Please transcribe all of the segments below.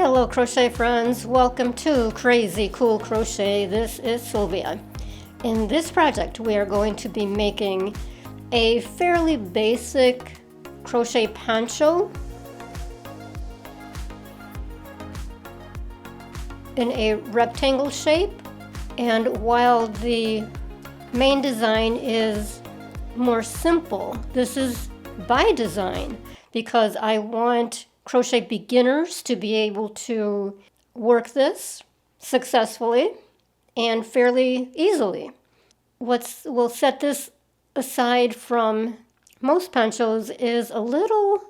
Hello crochet friends, welcome to Crazy Cool Crochet. This is Sylvia. In this project we are going to be making a fairly basic crochet poncho in a rectangle shape, and while the main design is more simple, this is by design because I want crochet beginners to be able to work this successfully and fairly easily. We'll set this aside from most ponchos is a little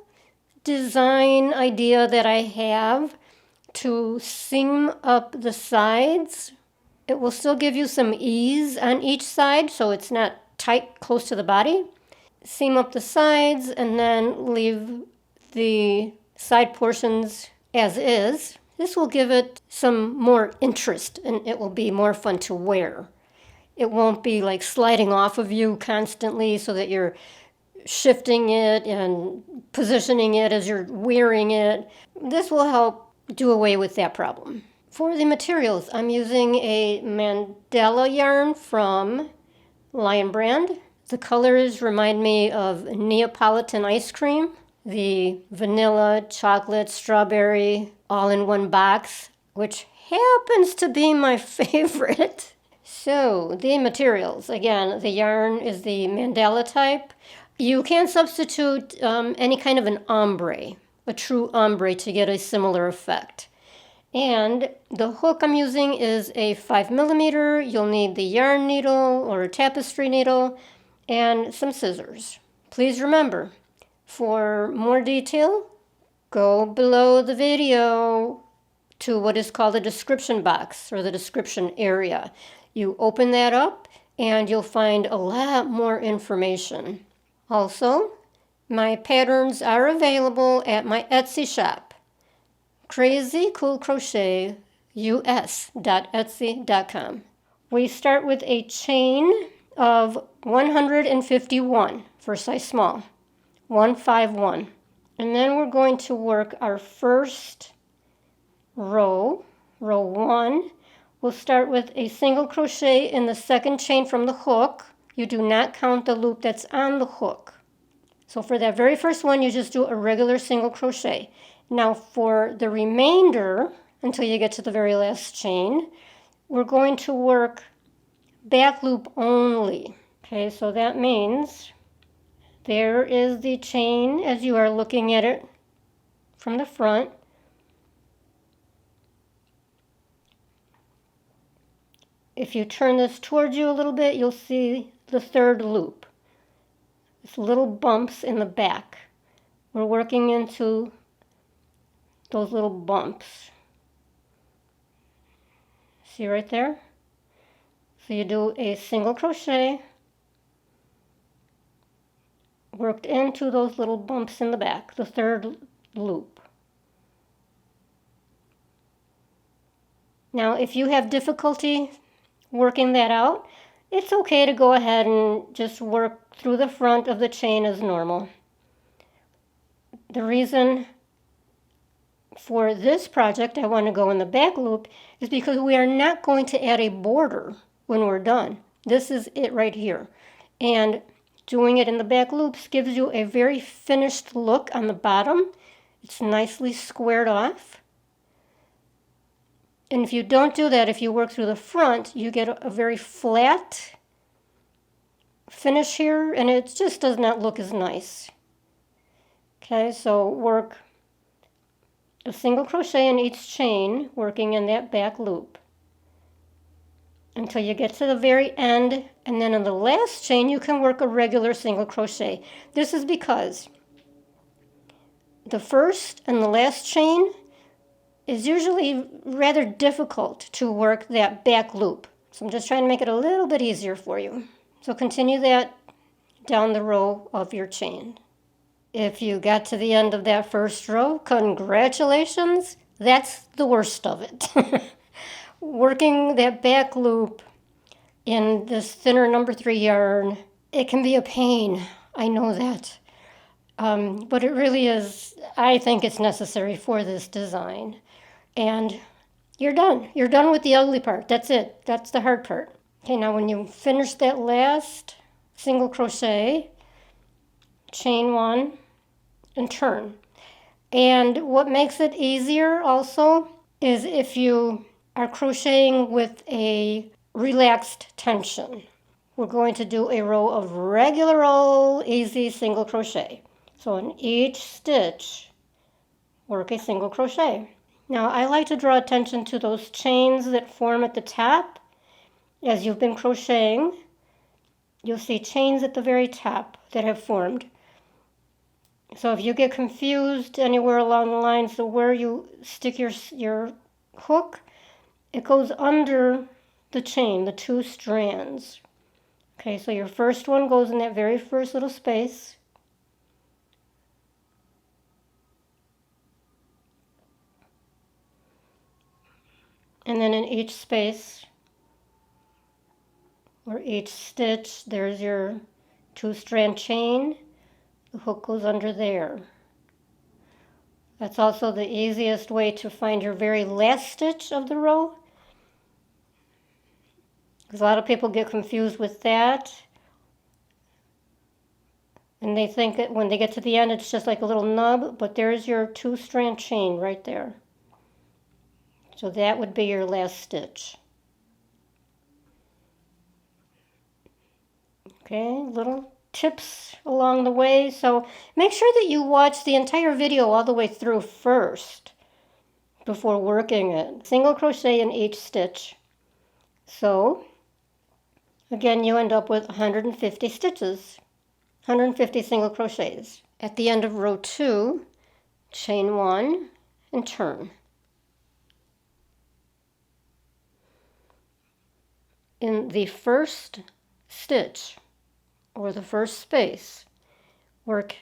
design idea that I have to seam up the sides. It will still give you some ease on each side so it's not tight close to the body. Seam up the sides and then leave the side portions as is. This will give it some more interest and it will be more fun to wear. It won't be like sliding off of you constantly so that you're shifting it and positioning it as you're wearing it. This will help do away with that problem. For the materials, I'm using a Mandala yarn from Lion Brand. The colors remind me of Neapolitan ice cream. The vanilla, chocolate, strawberry, all in one box, which happens to be my favorite. So the materials, again, the yarn is the Mandala type. You can substitute any kind of an ombre, a true ombre, to get a similar effect. And the hook I'm using is a 5mm. You'll need the yarn needle or a tapestry needle and some scissors. Please remember, for more detail, go below the video to what is called the description box or the description area. You open that up and you'll find a lot more information. Also, my patterns are available at my Etsy shop, crazycoolcrochet.us.etsy.com. We start with a chain of 151 for size small. 151, and then we're going to work our first row 1. We'll start with a single crochet in the second chain from the hook. You do not count the loop that's on the hook. So for that very first one, you just do a regular single crochet. Now for the remainder, until you get to the very last chain, we're going to work back loop only. Okay, so that means there is the chain as you are looking at it from the front. If you turn this towards you a little bit, you'll see the third loop. It's little bumps in the back. We're working into those little bumps. See right there? So you do a single crochet, worked into those little bumps in the back, the third loop. Now, if you have difficulty working that out, it's okay to go ahead and just work through the front of the chain as normal. The reason for this project I want to go in the back loop is because we are not going to add a border when we're done. This is it right here. And doing it in the back loops gives you a very finished look on the bottom. It's nicely squared off. And if you don't do that, if you work through the front, you get a very flat finish here, and it just does not look as nice. Okay, so work a single crochet in each chain, working in that back loop until you get to the very end, and then in the last chain you can work a regular single crochet. This is because the first and the last chain is usually rather difficult to work that back loop. So I'm just trying to make it a little bit easier for you. So continue that down the row of your chain. If you got to the end of that first row, congratulations, that's the worst of it. Working that back loop in this thinner number 3 yarn, it can be a pain. I know that. But it really is, I think it's necessary for this design. and you're done. You're done with the ugly part. That's it. That's the hard part. Okay, now when you finish that last single crochet, chain one and turn. And what makes it easier also is if you are crocheting with a relaxed tension. We're going to do a row of regular old easy single crochet. So in each stitch, work a single crochet. Now I like to draw attention to those chains that form at the top. As you've been crocheting, you'll see chains at the very top that have formed. So if you get confused anywhere along the lines of where you stick your hook, it goes under the chain, the two strands. Okay, so your first one goes in that very first little space. And then in each space, or each stitch, there's your two-strand chain. The hook goes under there. That's also the easiest way to find your very last stitch of the row, because a lot of people get confused with that. And they think that when they get to the end, it's just like a little nub, but there's your two-strand chain right there. So that would be your last stitch. Okay, little tips along the way. So make sure that you watch the entire video all the way through first before working it. Single crochet in each stitch. So again, you end up with 150 stitches, 150 single crochets. At the end of row 2, chain 1 and turn. In the first stitch, or the first space, work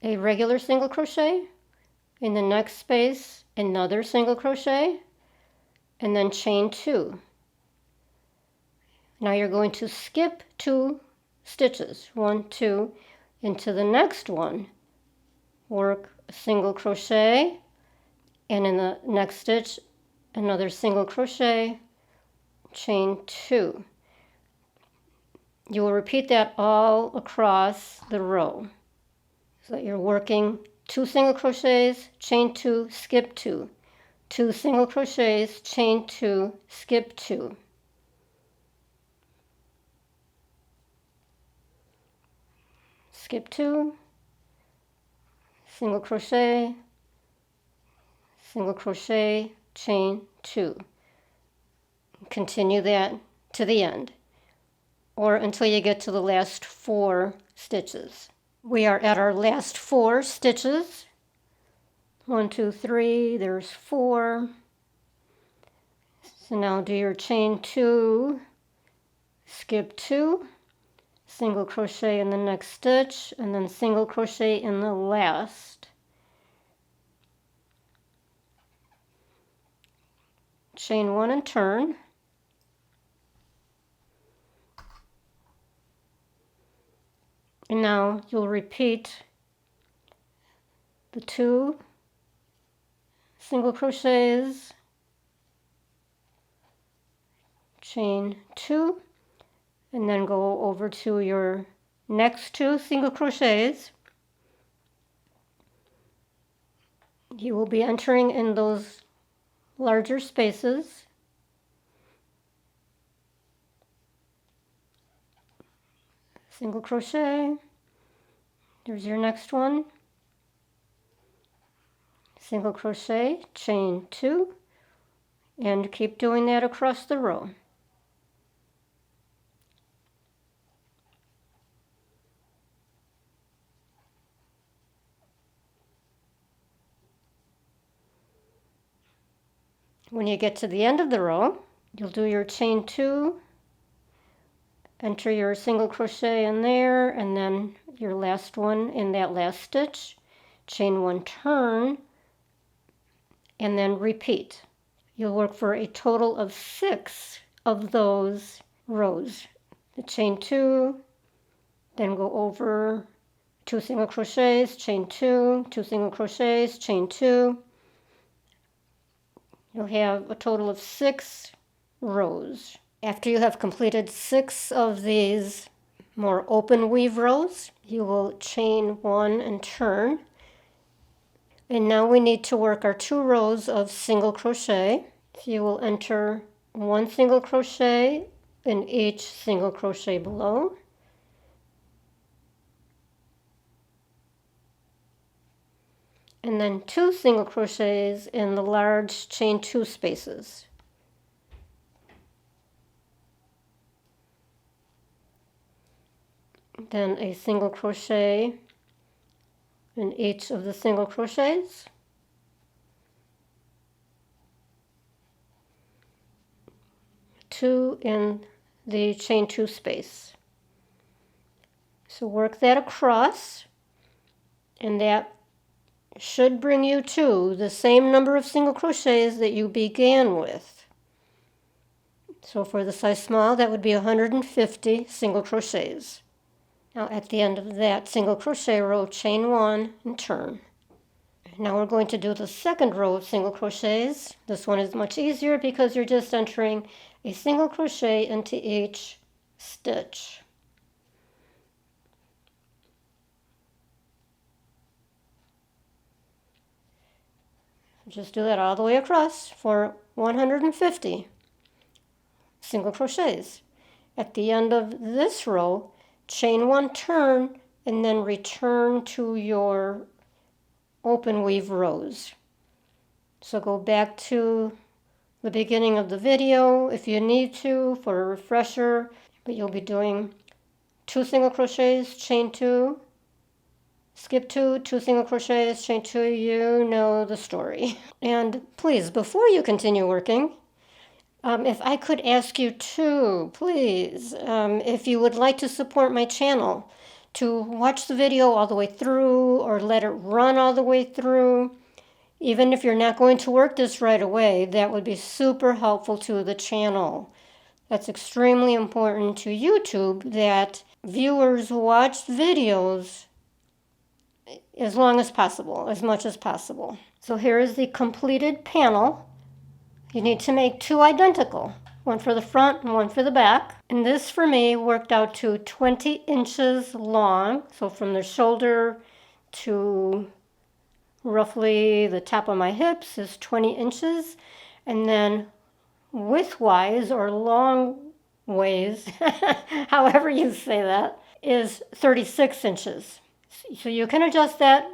a regular single crochet. In the next space, another single crochet, and then chain 2. Now you're going to skip 2 stitches, 1, 2, into the next one. Work a single crochet, and in the next stitch, another single crochet, chain 2. You will repeat that all across the row. So that you're working 2 single crochets, chain 2, skip 2. 2 single crochets, chain 2, skip 2. Skip 2, single crochet, chain 2. Continue that to the end, or until you get to the last 4 stitches. We are at our last 4 stitches. 1, 2, 3, there's 4. So now do your chain 2, skip 2, single crochet in the next stitch, and then single crochet in the last. Chain 1 and turn. And now you'll repeat the 2 single crochets, chain 2, and then go over to your next 2 single crochets. You will be entering in those larger spaces. Single crochet, there's your next one, single crochet, chain 2, and keep doing that across the row. When you get to the end of the row, you'll do your chain 2, enter your single crochet in there, and then your last one in that last stitch, chain 1, turn, and then repeat. You'll work for a total of 6 of those rows. The chain 2, then go over 2 single crochets, chain 2, 2 single crochets, chain 2, You'll have a total of 6 rows. After you have completed 6 of these more open weave rows, you will chain 1 and turn. And now we need to work our 2 rows of single crochet. So you will enter 1 single crochet in each single crochet below. And then 2 single crochets in the large chain 2 spaces. Then a single crochet in each of the single crochets. Two in the chain 2 space. So work that across, and that should bring you to the same number of single crochets that you began with. So for the size small, that would be 150 single crochets. Now at the end of that single crochet row, chain 1 and turn. Now we're going to do the second row of single crochets. This one is much easier because you're just entering a single crochet into each stitch. Just do that all the way across for 150 single crochets. At the end of this row, chain 1, turn, and then return to your open weave rows. So go back to the beginning of the video if you need to for a refresher, but you'll be doing 2 single crochets, chain 2, skip 2, 2 single crochets, chain 2, you know the story. And please, before you continue working, if I could ask you to, please, if you would like to support my channel, to watch the video all the way through or let it run all the way through. Even if you're not going to work this right away, that would be super helpful to the channel. That's extremely important to YouTube, that viewers watch videos as long as possible, as much as possible. So here is the completed panel. You need to make 2 identical, one for the front and one for the back. And this for me worked out to 20 inches long. So from the shoulder to roughly the top of my hips is 20 inches. And then widthwise or long ways, however you say that, is 36 inches. So you can adjust that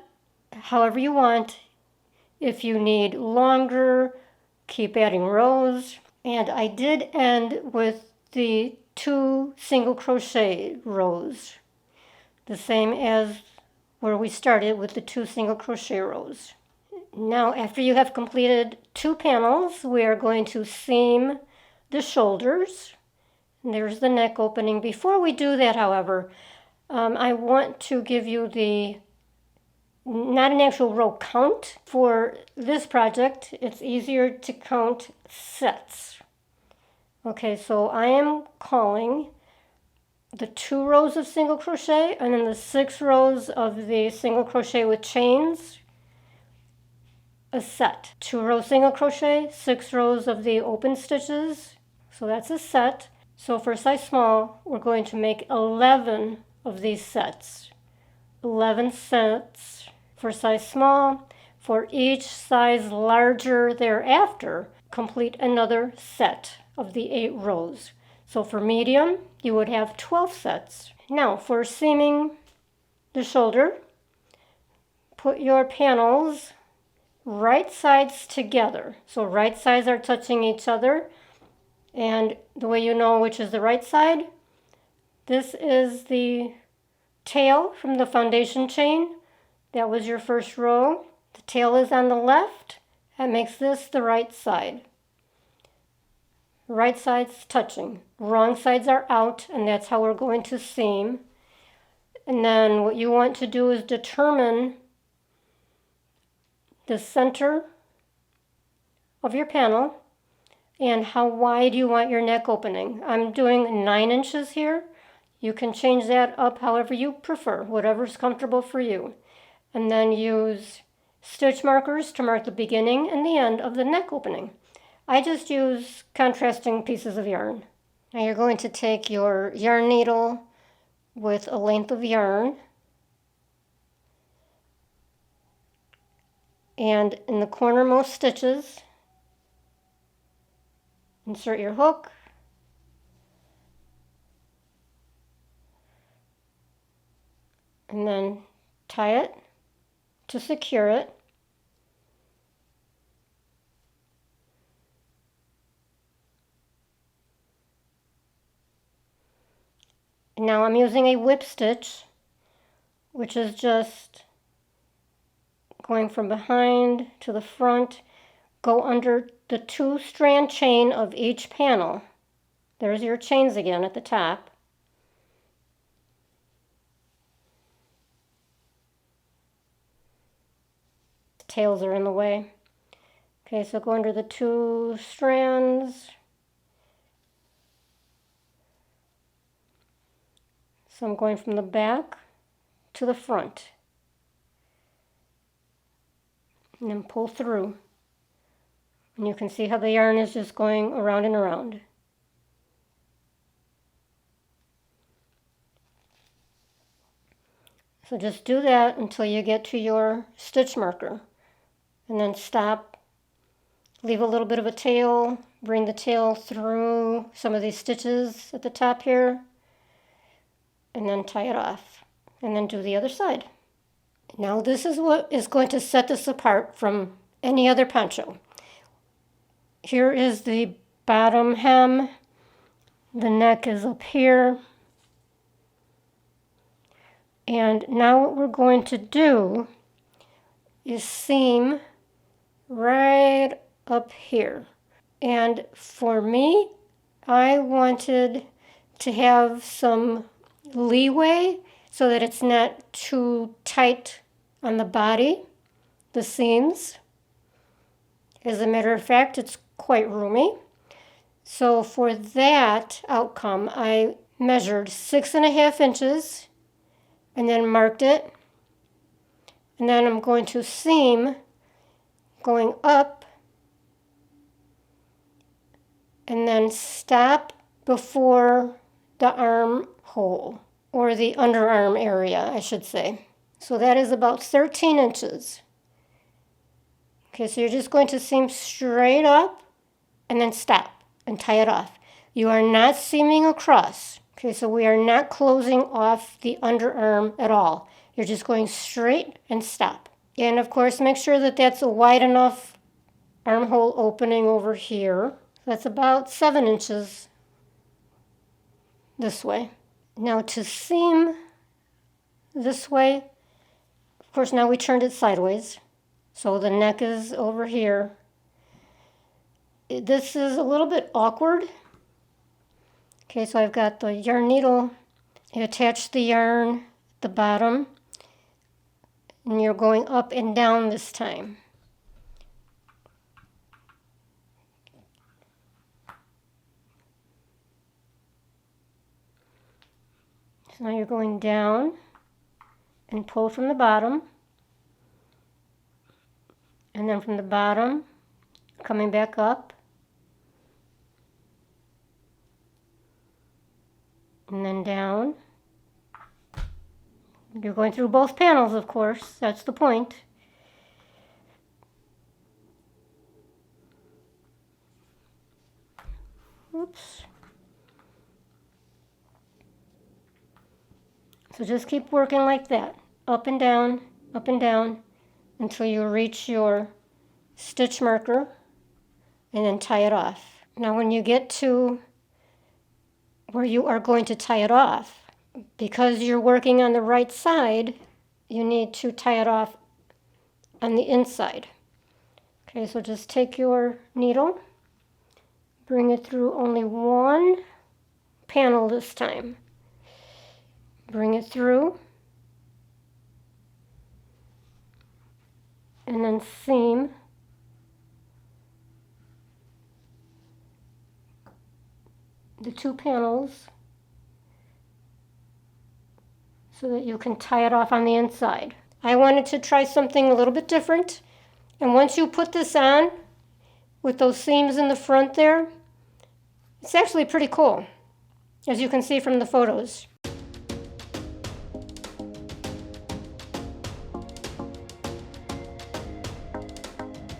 however you want. If you need longer, keep adding rows. And I did end with the 2 single crochet rows, the same as where we started with the 2 single crochet rows. Now after you have completed 2 panels, we are going to seam the shoulders. And there's the neck opening. Before we do that, however, I want to give you not an actual row count. For this project, it's easier to count sets. Okay, so I am calling the 2 rows of single crochet and then the 6 rows of the single crochet with chains a set. 2 row single crochet, 6 rows of the open stitches, so that's a set. So for size small, we're going to make 11 of these sets. 11 sets for size small. For each size larger thereafter, complete another set of the 8 rows. So for medium, you would have 12 sets. Now for seaming the shoulder, put your panels right sides together. So right sides are touching each other. And the way you know which is the right side, this is the tail from the foundation chain. That was your first row. The tail is on the left. That makes this the right side. Right side's touching. Wrong sides are out, and that's how we're going to seam. And then what you want to do is determine the center of your panel and how wide you want your neck opening. I'm doing 9 inches here. You can change that up however you prefer, whatever's comfortable for you. And then use stitch markers to mark the beginning and the end of the neck opening. I just use contrasting pieces of yarn. Now you're going to take your yarn needle with a length of yarn, and in the cornermost stitches, insert your hook, and then tie it to secure it. Now I'm using a whip stitch, which is just going from behind to the front, go under the 2-strand chain of each panel. There's your chains again at the top. Tails are in the way. Okay, so go under the 2 strands. So I'm going from the back to the front. And then pull through. And you can see how the yarn is just going around and around. So just do that until you get to your stitch marker. And then stop, leave a little bit of a tail, bring the tail through some of these stitches at the top here, and then tie it off. And then do the other side. Now this is what is going to set this apart from any other poncho. Here is the bottom hem. The neck is up here. And now what we're going to do is seam right up here. And for me, I wanted to have some leeway so that it's not too tight on the body, the seams. As a matter of fact, it's quite roomy. So for that outcome, I measured 6.5 inches and then marked it. And then I'm going to seam going up and then stop before the armhole, or the underarm area, I should say. So that is about 13 inches. Okay, so you're just going to seam straight up and then stop and tie it off. You are not seaming across. Okay, so we are not closing off the underarm at all. You're just going straight and stop. And of course, make sure that that's a wide enough armhole opening over here. That's about 7 inches this way. Now to seam this way, of course now we turned it sideways. So the neck is over here. This is a little bit awkward. Okay, so I've got the yarn needle. You attach the yarn at the bottom, and you're going up and down this time. So now you're going down and pull from the bottom, and then from the bottom, coming back up, and then down. You're going through both panels, of course. That's the point. Oops. So just keep working like that, up and down, until you reach your stitch marker, and then tie it off. Now when you get to where you are going to tie it off, because you're working on the right side, you need to tie it off on the inside. Okay, so just take your needle, bring it through only one panel this time. Bring it through, and then seam the 2 panels so that you can tie it off on the inside. I wanted to try something a little bit different, and once you put this on, with those seams in the front there. It's actually pretty cool, as you can see from the photos.